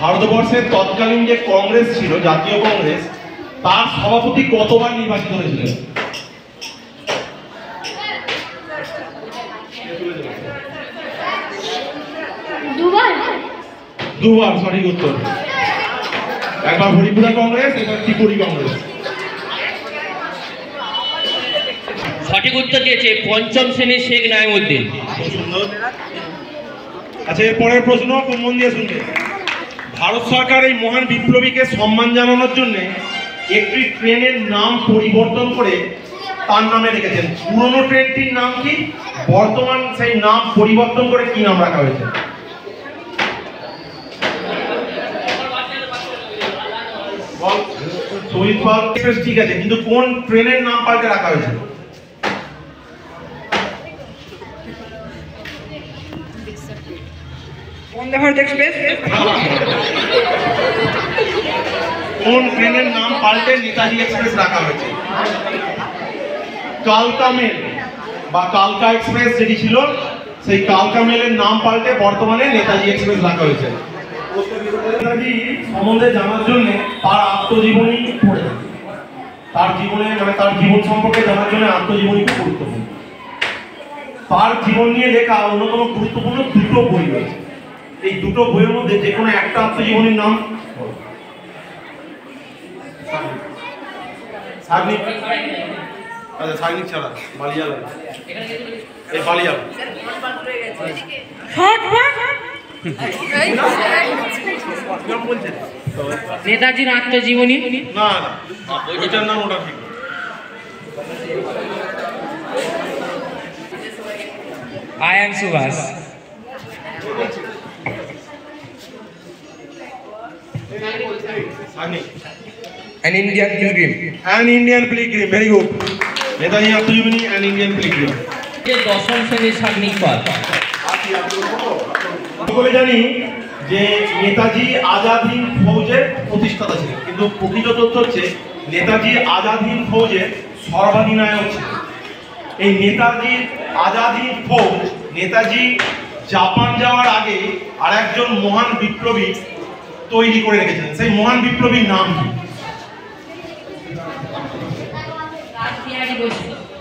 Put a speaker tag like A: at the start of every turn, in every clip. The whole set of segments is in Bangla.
A: ভারতবর্ষের তৎকালীন যে কংগ্রেস ছিল, জাতীয় কংগ্রেস, তার সভাপতি কতবার নির্বাচিত হয়েছিলেন? দুবার সঠিক উত্তর। একবার হরিপুরা কংগ্রেস, একবার ত্রিপুরী কংগ্রেস।
B: সঠিক উত্তর দিয়েছে পঞ্চম শ্রেণীর শেখ নাইমুদ্দিন।
A: আচ্ছা, এর পরের প্রশ্ন খুব মন দিয়ে শুনবে। ভারত সরকার এই মহান বিপ্লবীকে সম্মান জানানোর জন্য একটি ট্রেনের নাম পরিবর্তন করে তার নামে রেখেছেন। পুরনো ট্রেনটির নাম কি? বর্তমান সেই নাম পরিবর্তন করে কি নাম রাখা হয়েছে? শহীদ পাল এক্সপ্রেস ঠিক আছে, কিন্তু কোন ট্রেনের নাম পাল্টে রাখা হয়েছে?
C: বন্দে ভারত এক্সপ্রেস।
A: কোন ট্রেনের নাম পাল্টে নেতাজি এক্সপ্রেস রাখা হয়েছে? কালকা মেল বা কালকা এক্সপ্রেস যেটি ছিল, সেই কালকা মেলের নাম পাল্টে বর্তমানে নেতাজি এক্সপ্রেস রাখা হয়েছে। নেতাজি সম্বন্ধে জানার জন্য তার আত্মজীবনী পড়ে, তার জীবনে তার জীবন সম্পর্কে জানার জন্য আত্মজীবনী খুব গুরুত্বপূর্ণ। তার জীবন নিয়ে লেখা অন্যতম গুরুত্বপূর্ণ দুটো বই রয়েছে। এই দুটো বইয়ের মধ্যে যে কোনো একটা আত্মজীবনীর নাম। সাগনিক, আচ্ছা সাগনিক ছাড়া বালিয়া লাগে, এই বালিয়া
B: নেতাজির আত্মজীবনী
A: না, ওইটার নাম ওটা ঠিক।
B: I am Subhash.
A: An Indian Pilgrim. An Indian Pilgrim, very good. Netaji আত্মজীবনী An Indian Pilgrim।
B: দশম শ্রেণীর সাগ্নিক পদ।
A: বলে জানি যে নেতাজি আজাদ হিন্দ ফৌজের প্রতিষ্ঠাতা ছিলেন, কিন্তু প্রকৃত তথ্য হচ্ছে নেতাজি আজাদ হিন্দ ফৌজের সর্বাধিনায়ক ছিলেন। এই নেতাজি আজাদ হিন্দ ফৌজ নেতাজি জাপান যাওয়ার আগে আর একজন মহান বিপ্লবী তৈরি করে রেখেছিলেন। সেই মহান বিপ্লবীর নাম কি?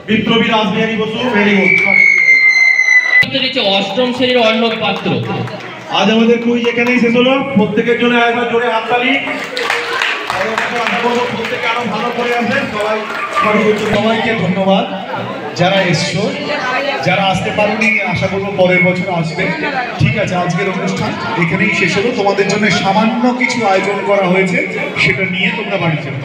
A: বিপ্লবী রাসবিহারী বসু, ভেরি গুড।
B: অষ্টম শ্রেণীর অর্ণব পাত্র।
A: আজ আমাদের কুইজ এখানেই শেষ হলো। প্রত্যেকের জন্য একবার জোরে হাততালি। প্রত্যেকে আরো ভালো করে আসেন।
D: সবাইকে ধন্যবাদ যারা এসছো, যারা আসতে পারেনি আশা করবো পরের বছর আসবে। ঠিক আছে, আজকের অনুষ্ঠান এখানেই শেষ হলো। তোমাদের জন্য সামান্য কিছু আয়োজন করা হয়েছে, সেটা নিয়ে তোমরা বাড়ি যাবে।